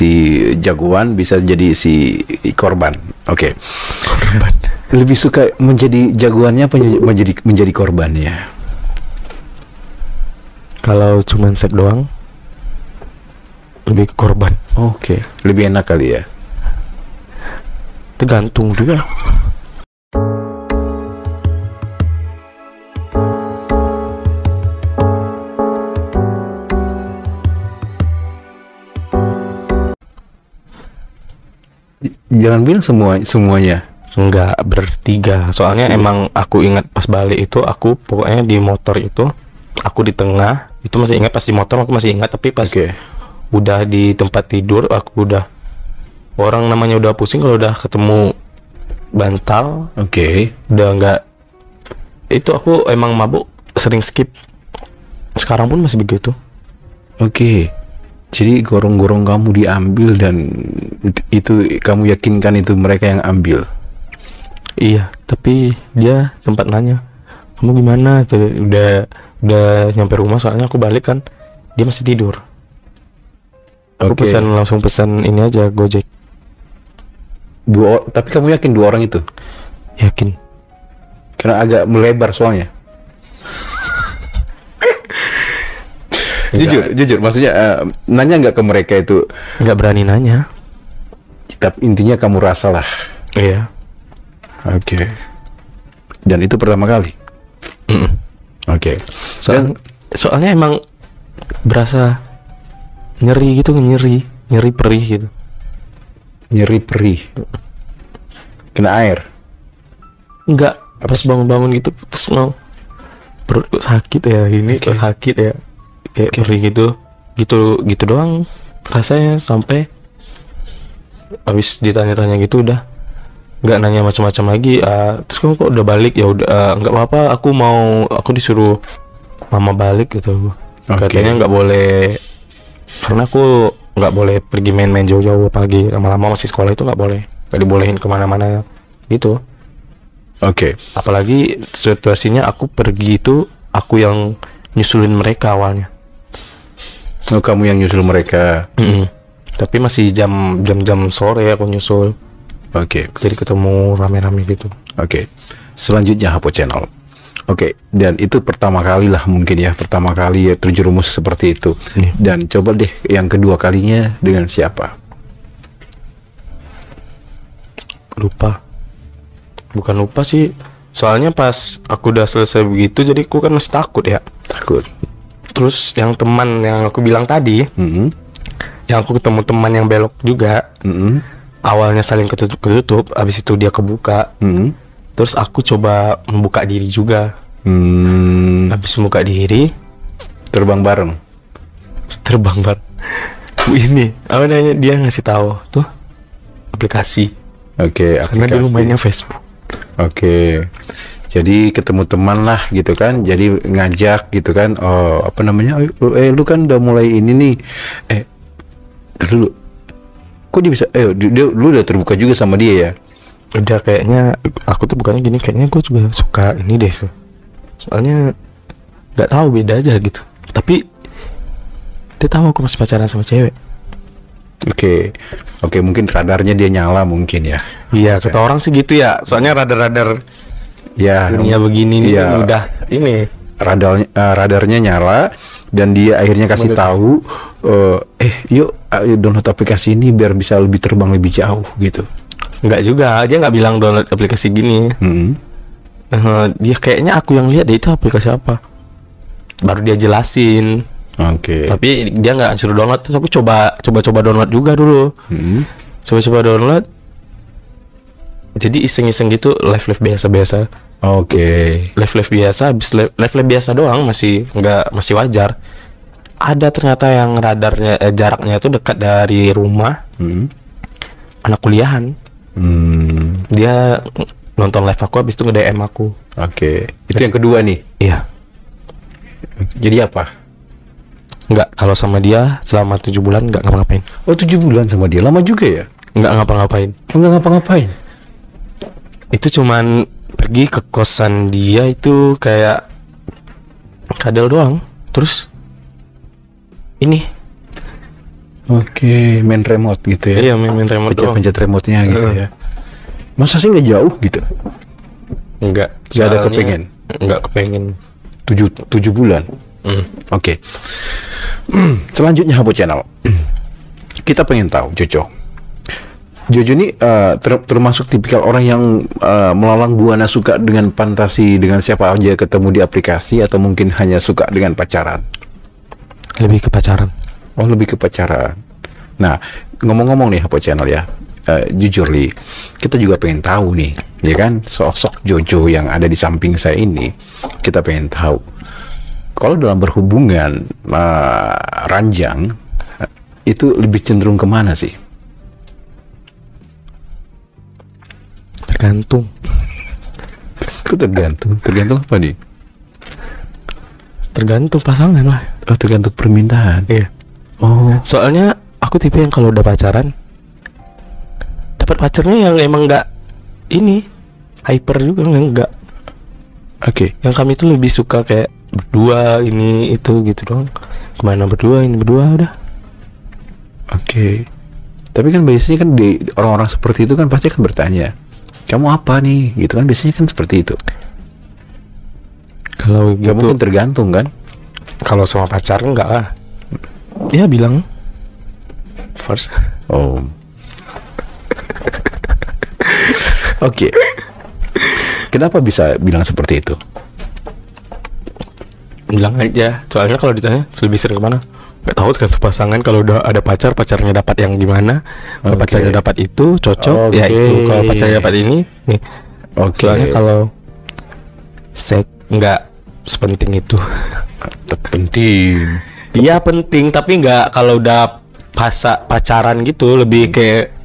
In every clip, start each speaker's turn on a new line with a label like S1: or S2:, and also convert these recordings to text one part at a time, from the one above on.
S1: si jagoan, bisa jadi si korban. Oke.
S2: Korban.
S1: Lebih suka menjadi jagoannya apa menjadi korbannya?
S2: Kalau cuman sek doang, lebih ke korban.
S1: Oke. Lebih enak kali ya.
S2: Tergantung juga.
S1: Jangan bilang semuanya.
S2: Enggak, bertiga. Soalnya emang aku ingat pas balik itu, aku pokoknya di motor itu, aku di tengah. Itu masih ingat, pas di motor aku masih ingat. Tapi pas udah di tempat tidur, aku udah, orang namanya udah pusing kalau udah ketemu bantal. Udah enggak. Itu aku emang mabuk, sering skip. Sekarang pun masih begitu.
S1: Jadi gorong-gorong kamu diambil dan itu kamu yakinkan itu mereka yang ambil?
S2: Iya, tapi dia sempat nanya, kamu gimana? Udah nyampe rumah, soalnya aku balik kan, dia masih tidur. Aku langsung pesan ini aja, Gojek.
S1: Tapi kamu yakin 2 orang itu?
S2: Yakin.
S1: Karena agak melebar soalnya. Jujur, maksudnya nanya nggak ke mereka itu?
S2: Nggak berani nanya.
S1: Tapi intinya kamu rasalah.
S2: Iya.
S1: Dan itu pertama kali.
S2: Soalnya emang berasa nyeri gitu, nyeri perih gitu.
S1: Nyeri perih. Kena air?
S2: Enggak. Pas bangun-bangun gitu, terus mau perut kok sakit ya, ini kok sakit ya. Kayak perih gitu doang rasanya, sampai habis ditanya-tanya gitu udah nggak nanya macam-macam lagi. Terus kamu kok udah balik? Ya udah, nggak apa-apa, aku disuruh mama balik gitu. Katanya nggak boleh, karena aku nggak boleh pergi main-main jauh-jauh, apalagi lama-lama masih sekolah itu nggak dibolehin kemana-mana gitu. Apalagi situasinya aku pergi itu, aku yang nyusulin mereka awalnya.
S1: Kamu yang nyusul mereka?
S2: Tapi masih jam sore aku nyusul. Jadi ketemu rame-rame gitu.
S1: Selanjutnya Hapo Channel. Dan itu pertama kali lah mungkin ya, pertama kali ya terjerumus seperti itu. Dan coba deh yang kedua kalinya dengan siapa?
S2: Bukan lupa sih. Soalnya pas aku udah selesai begitu, jadi aku kan masih takut ya. Terus yang teman yang aku bilang tadi, yang aku ketemu teman yang belok juga, awalnya saling ketutup, abis itu dia kebuka, terus aku coba membuka diri juga, abis membuka diri,
S1: terbang bareng.
S2: Ini apa namanya, dia ngasih tahu tuh aplikasi. Karena dulu mainnya Facebook. Jadi ketemu teman lah gitu kan, jadi ngajak gitu kan, lu kan udah mulai ini nih, dulu kok dia bisa, lu udah terbuka juga sama dia ya? Udah, kayaknya aku tuh bukannya gini, kayaknya gue juga suka ini deh, soalnya nggak tahu, beda aja gitu, tapi dia tahu aku masih pacaran sama cewek.
S1: Mungkin radarnya dia nyala mungkin ya.
S2: Iya, kata orang sih gitu ya, soalnya radar
S1: ya
S2: dunia begini nih udah ini
S1: radarnya nyala, dan dia akhirnya kasih tahu, yuk download aplikasi ini biar bisa lebih terbang lebih jauh gitu.
S2: Enggak juga, dia nggak bilang download aplikasi gini. Dia kayaknya aku yang lihat deh itu aplikasi apa, baru dia jelasin. Tapi dia nggak suruh download, terus aku coba download juga dulu. Coba download. Jadi iseng-iseng gitu, live biasa. Live biasa, habis live biasa doang masih wajar. Ada ternyata yang radarnya jaraknya itu dekat dari rumah. Anak kuliahan. Dia nonton live aku, habis itu nge-DM aku.
S1: Itu yang kedua nih.
S2: Iya.
S1: Jadi apa?
S2: Enggak, kalau sama dia selama 7 bulan enggak ngapa-ngapain.
S1: 7 bulan sama dia, lama juga ya?
S2: Enggak ngapa-ngapain. Itu cuman pergi ke kosan dia, itu kayak kadal doang. Terus ini
S1: Oke, main remote gitu ya.
S2: Iya, main remote doang.
S1: Pencet remote-nya gitu ya. Masa sih nggak jauh gitu?
S2: Enggak.
S1: Nggak ada kepengen?
S2: Enggak kepengen.
S1: 7 bulan? Oke. Selanjutnya Hapo Channel. Kita pengen tahu Jojo ini termasuk tipikal orang yang melalang buana suka dengan fantasi dengan siapa aja ketemu di aplikasi, atau mungkin hanya suka dengan pacaran?
S2: Lebih ke pacaran.
S1: Oh, lebih ke pacaran. Nah, ngomong-ngomong nih Hapo Channel ya, jujur Li, kita juga pengen tahu nih, ya kan, sosok Jojo yang ada di samping saya ini, kita pengen tahu kalau dalam berhubungan ranjang itu lebih cenderung kemana sih?
S2: Tergantung.
S1: Kok tergantung? Tergantung apa nih?
S2: Tergantung pasangan lah.
S1: Oh, tergantung permintaan.
S2: Iya.
S1: Oh,
S2: soalnya aku tipe yang kalau udah pacaran dapat pacarnya yang emang nggak ini hyper juga, enggak.
S1: Oke.
S2: Yang kami tuh lebih suka kayak berdua ini itu gitu dong. Kemana berdua, ini berdua udah.
S1: Oke. Tapi kan biasanya kan di orang-orang seperti itu kan pasti kan bertanya, kamu apa nih? Gitu kan biasanya kan seperti itu.
S2: Kalau
S1: Gak
S2: gitu,
S1: mungkin tergantung kan?
S2: kalau sama pacar enggak lah. Ya bilang first.
S1: Oh. Oke. Kenapa bisa bilang seperti itu?
S2: Bilang aja. Soalnya kalau ditanya lebih sering kemana? Gak tahu, tergantung pasangan. Kalau udah ada pacar, pacarnya dapat yang gimana? Kalau pacarnya dapat itu cocok, ya itu. Kalau pacarnya dapat ini, nih.
S1: Oke.
S2: Soalnya kalau seks nggak sepenting itu.
S1: Penting.
S2: Iya penting, tapi nggak kalau udah pacaran gitu, lebih kayak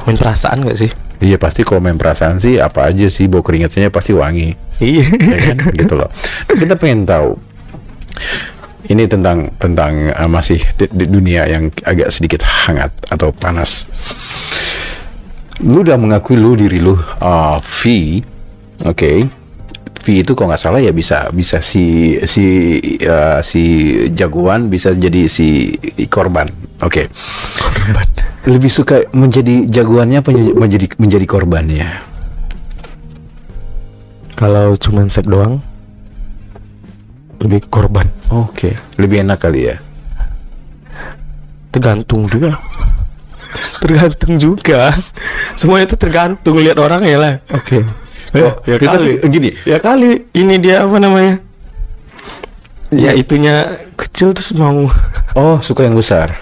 S2: main perasaan nggak sih?
S1: Iya pasti kalau main perasaan sih apa aja sih, bau keringatnya pasti wangi.
S2: Iya.
S1: Ya kan? Gitu loh. Kita pengen tahu ini tentang masih di dunia yang agak sedikit hangat atau panas. Lu udah mengakui diri lu V, oke. V itu kalau nggak salah ya bisa si jagoan, bisa jadi si korban. Oke.
S2: Korban.
S1: Lebih suka menjadi jagoannya apa menjadi korbannya?
S2: Kalau cuman seks doang, lebih ke korban.
S1: Oke. Lebih enak kali ya.
S2: Tergantung juga. Tergantung juga. Semuanya itu tergantung, lihat orang ya lah.
S1: Oke.
S2: Ya kali
S1: gini.
S2: Ya kali ini dia apa namanya? Ya itunya kecil terus mau.
S1: Oh, suka yang besar.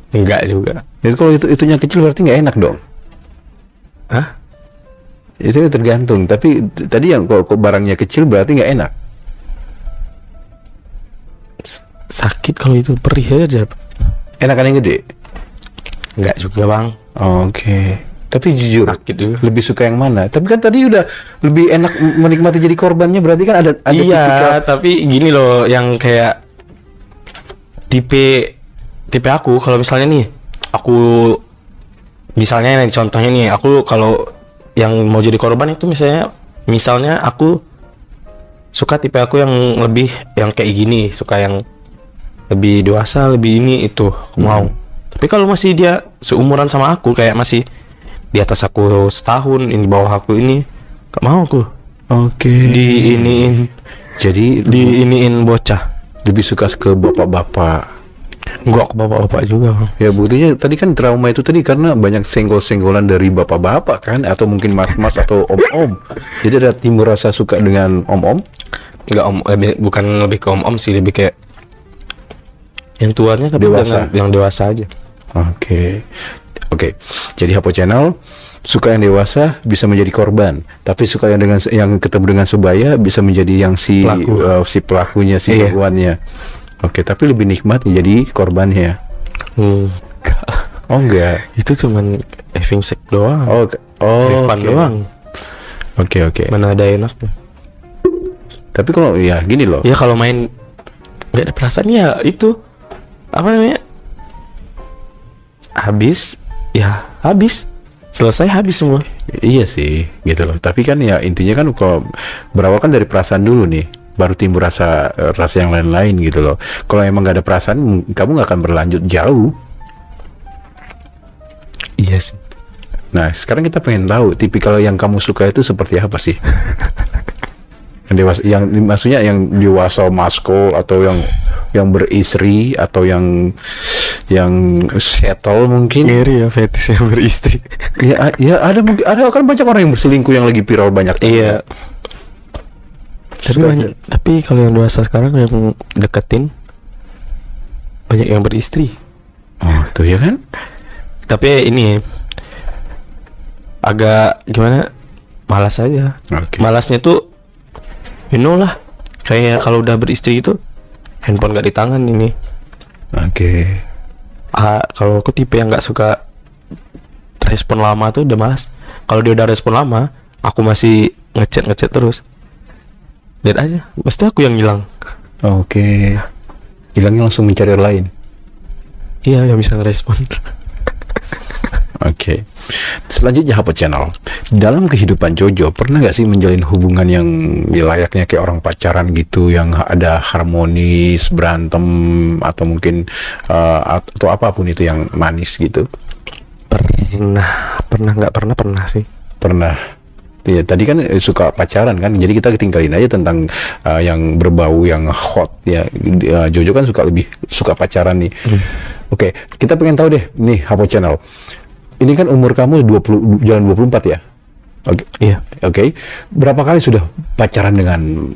S2: Enggak juga.
S1: Jadi kalau itunya kecil berarti nggak enak dong.
S2: Hah?
S1: Itu tergantung. Tapi tadi yang kok barangnya kecil berarti nggak enak.
S2: Sakit kalau itu, perih aja.
S1: Enakan yang gede?
S2: Enggak juga bang.
S1: Oke. Tapi jujur,
S2: Sakit juga.
S1: lebih suka yang mana? Tapi kan tadi udah lebih enak menikmati jadi korbannya, berarti kan ada
S2: Iya,
S1: tipikal.
S2: tapi gini loh, yang kayak tipe aku kalau misalnya nih, aku misalnya nih, contohnya nih, aku kalau yang mau jadi korban itu misalnya aku suka tipe aku yang lebih yang kayak gini, suka yang lebih dewasa, lebih ini itu aku mau. Tapi kalau masih dia seumuran sama aku, kayak masih di atas aku setahun, ini bawah aku ini, gak mau aku.
S1: Oke. Jadi
S2: Diiniin bocah.
S1: lebih suka ke bapak-bapak.
S2: Enggak ke bapak-bapak juga bang.
S1: Ya buktinya tadi kan trauma itu tadi karena banyak senggol-senggolan dari bapak-bapak kan, atau mungkin mas-mas atau om-om. Jadi ada timbul rasa suka dengan om-om.
S2: Enggak bukan lebih ke om-om sih, lebih kayak yang tuanya tapi
S1: Dewasa.
S2: yang dewasa aja.
S1: Oke. Jadi Hapo Channel suka yang dewasa bisa menjadi korban, tapi suka yang ketemu dengan sebaya bisa menjadi yang si pelakunya, si
S2: Iya.
S1: jagoannya. Oke, tapi lebih nikmat jadi korbannya.
S2: Enggak.
S1: Oh enggak.
S2: Itu cuman having sex doang.
S1: oke.
S2: Fun doang.
S1: Oke.
S2: Mana ada enaknya.
S1: Tapi kalau ya gini loh.
S2: Ya kalau main nggak ada perasaan ya itu apa namanya? Habis selesai habis semua.
S1: Iya sih, gitu loh. Tapi kan ya intinya kan kalau berawal kan dari perasaan dulu nih, baru timbul rasa yang lain-lain gitu loh. Kalau emang nggak ada perasaan, kamu nggak akan berlanjut jauh.
S2: Iya sih.
S1: Nah, sekarang kita pengen tahu tipikal yang kamu suka itu seperti apa sih? Yang dewasa, yang maksudnya yang dewasa maskul, atau yang beristri, atau yang settle mungkin.
S2: Ngeri ya fetis yang beristri.
S1: Ya ada mungkin, ada kan banyak orang yang berselingkuh yang lagi viral banyak.
S2: Iya. Tapi kalau yang dewasa sekarang yang deketin banyak yang beristri.
S1: Oh, tuh ya kan?
S2: Tapi ini agak gimana? Malas aja.
S1: Okay.
S2: Malasnya tuh lah, kayak kalau udah beristri itu handphone gak di tangan ini.
S1: Oke.
S2: Kalau aku tipe yang gak suka respon lama tuh udah malas. Kalau dia udah respon lama, aku masih ngechat terus, lihat aja, pasti aku yang hilang.
S1: Oke. Hilangnya langsung mencari orang lain.
S2: Iya, yang bisa ngerespon.
S1: Oke. Selanjutnya apa channel? Dalam kehidupan Jojo pernah nggak sih menjalin hubungan yang layaknya kayak orang pacaran gitu, yang ada harmonis, berantem, atau mungkin atau apapun itu yang manis gitu?
S2: Pernah sih.
S1: Pernah. Ya, tadi kan suka pacaran kan, jadi kita tinggalin aja tentang yang berbau, yang hot ya. Jojo kan lebih suka pacaran nih. Oke, kita pengen tahu deh nih Hapo Channel. Ini kan umur kamu 20 jalan 24 ya? Oke.
S2: Iya.
S1: Oke. Berapa kali sudah pacaran dengan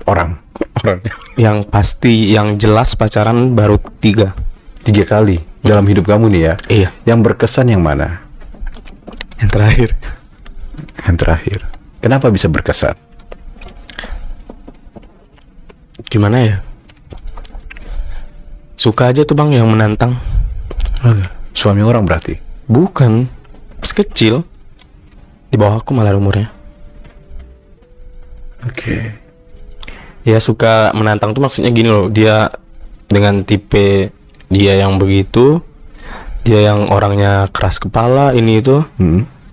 S1: orang?
S2: Yang pasti, yang jelas pacaran baru 3
S1: kali dalam hidup kamu nih ya?
S2: Iya.
S1: Yang berkesan yang mana?
S2: Yang terakhir.
S1: Yang terakhir. Kenapa bisa berkesan?
S2: Gimana ya? Suka aja tuh bang yang menantang.
S1: Suami orang berarti?
S2: Bukan, masih kecil. Di bawah aku malah umurnya.
S1: Oke.
S2: Ya suka menantang tuh maksudnya gini loh. Dia dengan tipe dia yang begitu, dia yang orangnya keras kepala ini itu.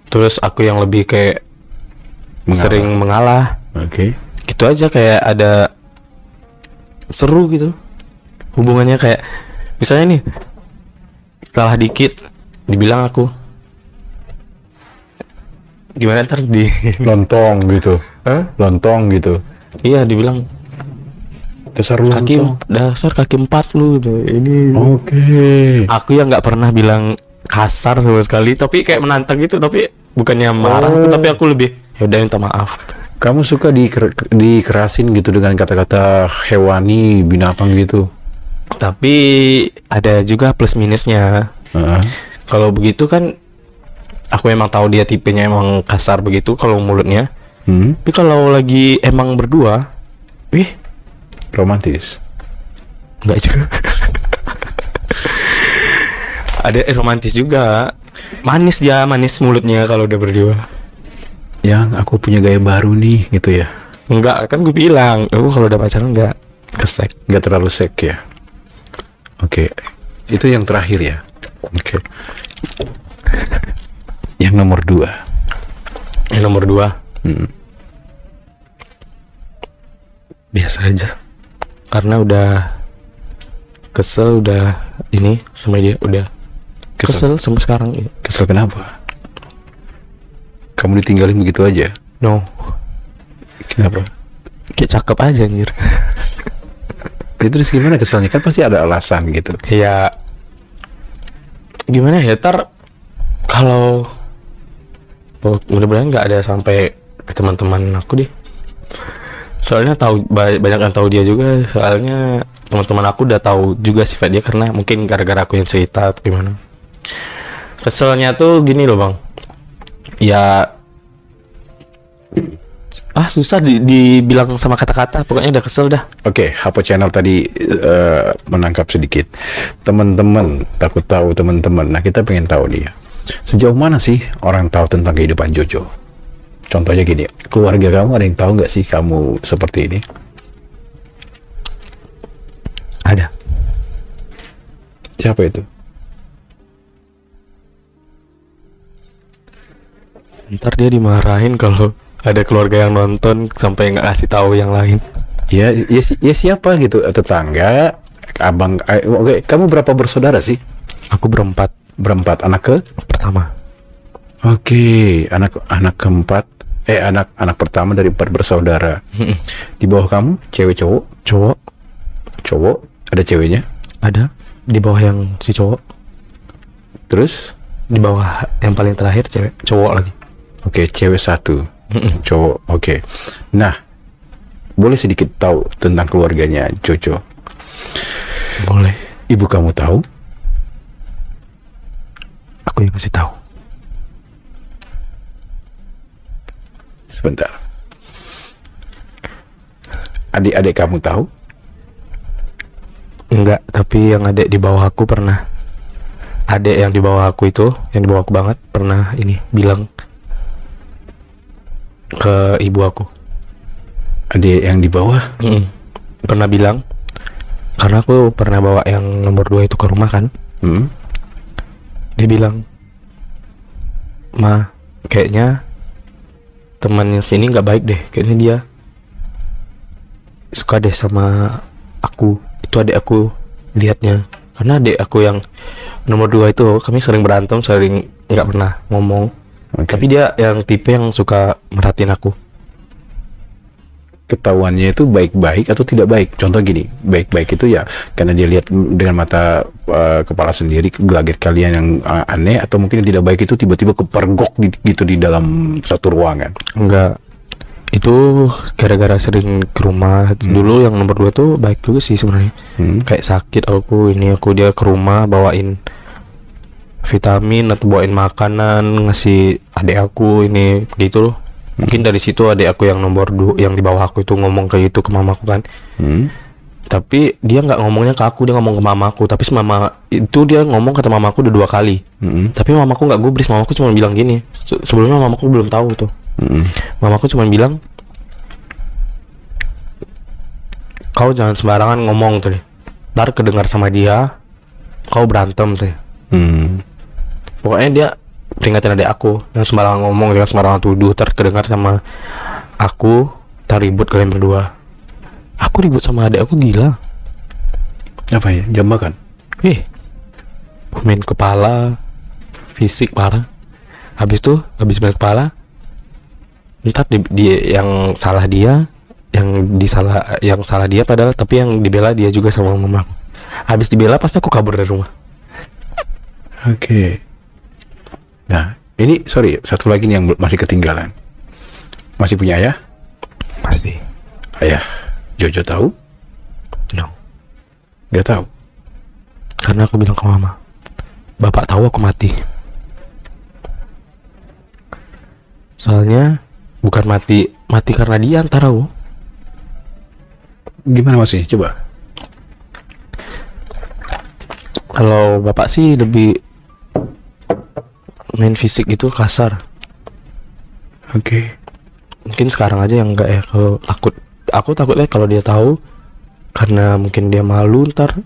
S2: Terus aku yang lebih kayak sering mengalah.
S1: Oke.
S2: Gitu aja, kayak ada seru gitu hubungannya. Kayak misalnya nih, salah dikit dibilang aku gimana, ntar di
S1: lontong gitu. Lontong gitu.
S2: Iya, dibilang
S1: dasar
S2: dasar kaki 4 lu gitu. Ini
S1: Oke.
S2: aku yang nggak pernah bilang kasar sama sekali, tapi kayak menantang gitu, tapi bukannya marah aku, tapi aku lebih ya udah minta maaf gitu.
S1: Kamu suka dikerasin gitu dengan kata-kata hewani, binatang gitu?
S2: Tapi ada juga plus minusnya. Kalau begitu kan aku emang tahu dia tipenya emang kasar begitu kalau mulutnya. Tapi kalau lagi emang berdua,
S1: romantis?
S2: Enggak juga. Ada romantis juga. Manis mulutnya kalau udah berdua.
S1: Yang aku punya gaya baru nih gitu ya?
S2: Enggak, kan gue bilang aku kalau udah pacaran enggak kesek,
S1: enggak terlalu sek ya. Oke. Itu yang terakhir ya. Oke. Yang nomor 2.
S2: Yang nomor 2 biasa aja, karena udah kesel, udah ini sama dia, udah kesel sampai sekarang.
S1: Kesel kenapa? Kamu ditinggalin begitu aja?
S2: No.
S1: Kenapa?
S2: Kayak cakep aja anjir.
S1: Itu gimana keselnya? Kan pasti ada alasan gitu.
S2: Ya gimana ya, kalau mudah-mudahan nggak ada sampai ke teman-teman aku deh. Soalnya banyak yang tahu dia juga. Soalnya teman-teman aku udah tahu juga sifat dia, karena mungkin gara-gara aku yang cerita atau gimana. Keselnya tuh gini loh bang. Ya susah dibilang sama kata-kata, pokoknya udah kesel dah.
S1: Oke, Hapo Channel tadi menangkap sedikit. Teman-teman takut tahu teman-teman. Nah, kita pengen tahu nih, sejauh mana sih orang tahu tentang kehidupan Jojo? Contohnya gini, keluarga kamu ada yang tahu nggak sih kamu seperti ini?
S2: Ada.
S1: Siapa itu?
S2: Ntar dia dimarahin kalau ada keluarga yang nonton sampai nggak kasih tahu yang lain.
S1: Ya siapa gitu? Tetangga, abang. Oke, kamu berapa bersaudara sih?
S2: Aku berempat.
S1: Berempat. Anak ke?
S2: Pertama.
S1: Oke, anak keempat. Anak pertama dari 4 bersaudara. Di bawah kamu, cewek cowok?
S2: Cowok.
S1: Cowok. Ada ceweknya?
S2: Ada. Di bawah yang si cowok.
S1: Terus?
S2: Di bawah yang paling terakhir cewek. Cowok lagi.
S1: Oke, cewek 1. Cowok. Oke. Nah, boleh sedikit tahu tentang keluarganya Jojo?
S2: Boleh.
S1: Ibu kamu tahu?
S2: Aku yang kasih tahu.
S1: Sebentar. Adik-adik kamu tahu?
S2: Enggak, tapi yang adik di bawah aku pernah. Adik yang di bawah aku itu, yang di bawah aku banget, pernah ini bilang ke ibu aku.
S1: Adik yang di bawah?
S2: Pernah bilang, karena aku pernah bawa yang nomor 2 itu ke rumah kan. Dia bilang, Ma, kayaknya temannya sini nggak baik deh, kayaknya dia suka deh sama aku. Itu adik aku lihatnya, karena adik aku yang nomor 2 itu kami sering berantem, sering nggak pernah ngomong. Tapi dia yang tipe yang suka merhatiin aku.
S1: Ketahuannya itu baik-baik atau tidak baik? Contoh gini, baik-baik itu ya karena dia lihat dengan mata kepala sendiri gelagat kalian yang aneh, atau mungkin yang tidak baik itu tiba-tiba kepergok gitu di dalam satu ruangan.
S2: Enggak, itu gara-gara sering ke rumah. Dulu yang nomor 2 tuh baik juga sih sebenarnya. Kayak sakit dia ke rumah bawain vitamin atau bawain makanan, ngasih adik aku ini gitu loh. Mungkin dari situ adik aku yang nomor 2 yang di bawah aku itu ngomong kayak gitu ke mamaku kan. Tapi dia nggak ngomongnya ke aku, dia ngomong ke mamaku. Tapi mama itu dia ngomong kata mamaku udah 2 kali. Tapi mamaku nggak gubris, mamaku cuma bilang gini. Sebelumnya mamaku belum tahu tuh. Mamaku cuma bilang, kau jangan sembarangan ngomong tuh deh. Ntar kedengar sama dia, kau berantem tuh. Pokoknya dia peringatin adik aku, yang sembarangan ngomong, jangan sembarangan tuduh, terkedengar sama aku, ribut kalian berdua. Aku ribut sama adik aku gila.
S1: Apa ya? Jambakan?
S2: Main kepala, fisik parah. Habis main kepala, ntar yang salah dia, yang salah dia padahal, tapi yang dibela dia juga sama mamaku. Habis dibela pasti aku kabur dari rumah.
S1: Oke. Nah, ini satu lagi nih yang masih ketinggalan. Masih punya ayah?
S2: Masih.
S1: Ayah Jojo tahu?
S2: No.
S1: Gak tahu.
S2: Karena aku bilang ke mama, bapak tahu aku mati. Soalnya bukan mati karena dia antara aku.
S1: Gimana masih? Coba.
S2: Kalau bapak sih lebih main fisik gitu, kasar.
S1: Oke.
S2: Mungkin sekarang aja yang enggak ya. Kalau aku takutnya kalau dia tahu, karena mungkin dia malu ntar.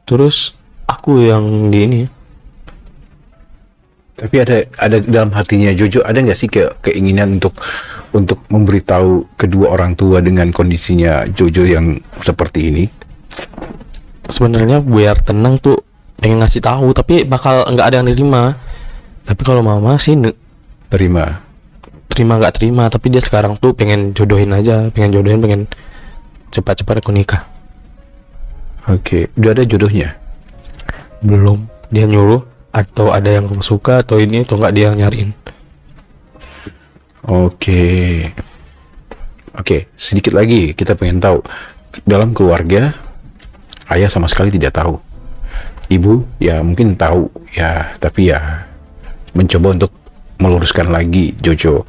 S2: Terus aku yang di ini.
S1: Tapi ada dalam hatinya Jojo ada nggak sih keinginan untuk memberitahu kedua orang tua dengan kondisinya Jojo yang seperti ini?
S2: Sebenarnya biar tenang tuh pengen ngasih tahu, tapi bakal nggak ada yang nerima. Tapi kalau mama sih terima nggak terima, tapi dia sekarang tuh pengen jodohin, pengen cepat-cepat aku nikah.
S1: Oke, udah ada jodohnya?
S2: Belum, dia nyuruh atau ada yang kamu suka atau ini atau nggak, dia nyariin.
S1: Oke, sedikit lagi kita pengen tahu, dalam keluarga ayah sama sekali tidak tahu, ibu ya mungkin tahu ya, tapi ya mencoba untuk meluruskan lagi Jojo.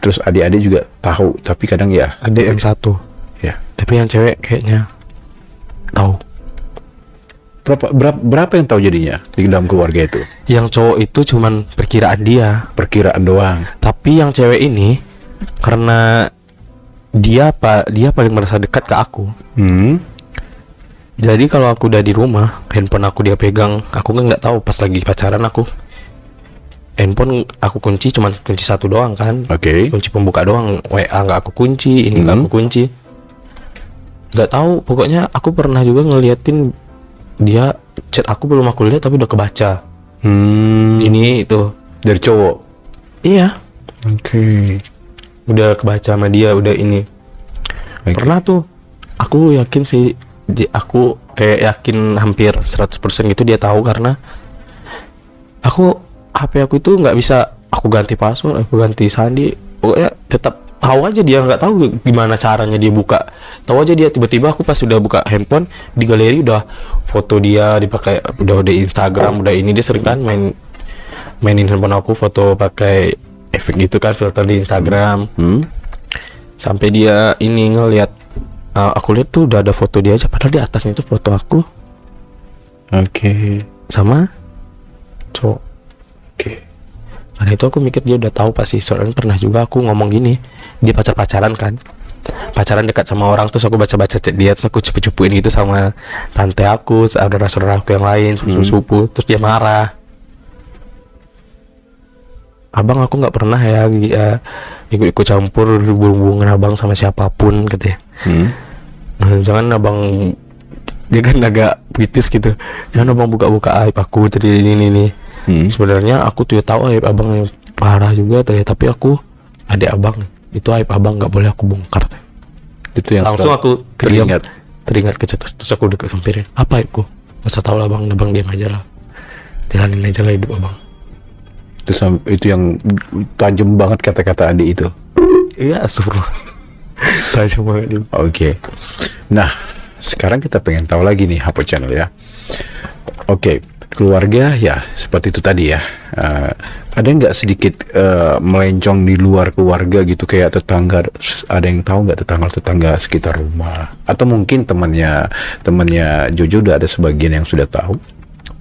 S1: Terus adik-adik juga tahu, tapi kadang ya
S2: adik yang satu
S1: ya,
S2: tapi yang cewek kayaknya tahu.
S1: Berapa yang tahu jadinya di dalam keluarga itu?
S2: Yang cowok itu cuman perkiraan
S1: doang.
S2: Tapi yang cewek ini karena dia paling merasa dekat ke aku. Jadi kalau aku udah di rumah, handphone aku dia pegang, aku kan nggak tahu pas lagi pacaran aku. Handphone aku kunci satu doang kan. Kunci pembuka doang, WA nggak aku kunci, ini nggak aku kunci. Nggak tahu, pokoknya aku pernah juga ngeliatin dia chat aku belum aku lihat tapi udah kebaca. Ini itu
S1: dari cowok.
S2: Iya.
S1: Oke.
S2: Udah kebaca sama dia, udah ini. Pernah tuh aku yakin sih, aku kayak yakin hampir 100% gitu dia tahu, karena HP aku itu nggak bisa aku ganti password, aku ganti sandi, pokoknya tetap tahu aja dia, nggak tahu gimana caranya dia buka. Tahu aja dia, tiba-tiba aku pas udah buka handphone di galeri udah foto dia dipakai, udah Instagram, udah ini. Dia sering kan mainin handphone aku, foto pakai efek gitu kan, filter di Instagram. Sampai dia ini ngelihat, aku lihat tuh udah ada foto dia aja, padahal di atasnya itu foto aku. Sama cowok. Karena itu aku mikir dia udah tahu pasti. Soalnya pernah juga aku ngomong gini, dia pacaran kan, pacaran dekat sama orang, terus aku baca chat dia, terus aku cupu-cupuin gitu sama tante aku, saudara-saudara aku yang lain, sepupu. Terus dia marah, abang aku nggak pernah ya ikut campur hubungan abang sama siapapun, katanya. Jangan abang, dia kan agak puitis gitu, jangan abang buka-buka aib aku tadi ini. Sebenarnya aku tuh tahu aib abang yang parah juga tadi, tapi aku adik abang, itu aib abang nggak boleh aku bongkar.
S1: Itu yang
S2: langsung aku teringat kecetus, terus aku udah kesampirin, apa aibku? Nggak usah tahu lah bang diam aja lah, jalanin aja lah hidup abang.
S1: Itu yang tajam banget kata-kata adik itu.
S2: Iya, astagfirullah. Tajam banget itu.
S1: Oke. Nah, sekarang kita pengen tahu lagi nih Hapo Channel ya. Oke, keluarga ya seperti itu tadi ya. Ada nggak sedikit melencong di luar keluarga gitu, kayak tetangga? Ada yang tahu nggak tetangga sekitar rumah? Atau mungkin temannya Jojo udah ada sebagian yang sudah tahu?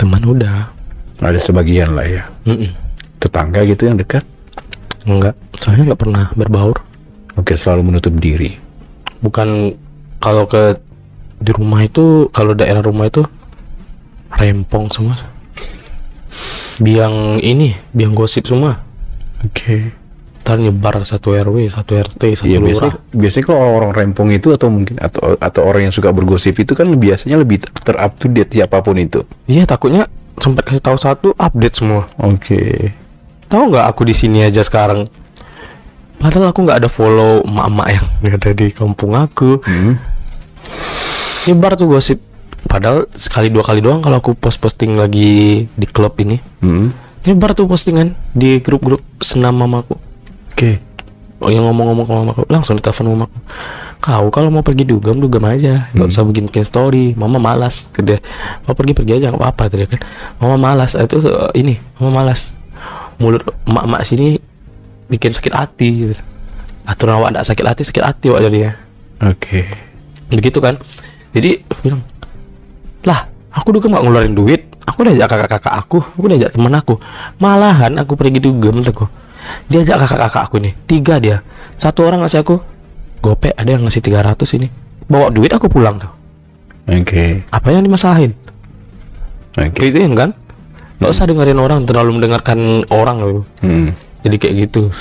S2: Teman udah.
S1: Ada sebagian lah ya. Tetangga gitu yang dekat?
S2: Enggak, soalnya nggak pernah berbaur.
S1: Oke, selalu menutup diri.
S2: Bukan, kalau di rumah itu, kalau daerah rumah itu rempong semua, biang gosip semua. Ntar nyebar satu RW, satu RT, satu lurah.
S1: Biasanya kalau orang rempong itu atau orang yang suka bergosip itu kan biasanya lebih ter-up to date siapapun itu.
S2: Iya, takutnya sempat kasih tahu satu update semua. Tahu nggak aku di sini aja sekarang, padahal aku nggak ada follow emak-emak yang ada di kampung aku. Nyebar tuh gosip, padahal sekali dua kali doang kalau aku posting lagi di klub ini. Nyebar tuh postingan di grup-grup senam mamaku. Yang ngomong-ngomong ke mamaku, langsung ditelepon mamaku, kau kalau mau pergi dugem aja, nggak usah bikin story, mama malas. Gede, mau pergi aja nggak apa-apa tadi kan, mama malas. Itu ini mama malas, mulut emak-emak sini bikin sakit hati gitu. Aturan awak nggak sakit hati awak jadi ya. Begitu kan. Jadi bilang, lah aku dugem nggak ngeluarin duit, aku udah ajak kakak-kakak aku udah ajak teman aku, malahan aku pergi dugem tuh, dia ajak kakak-kakak aku nih 3 dia, satu orang ngasih aku gopek, ada yang ngasih 300 ini, bawa duit aku pulang tuh. Apa yang dimasalahin? Gitu kan, nggak usah dengerin orang, terlalu mendengarkan orang loh. Jadi kayak gitu.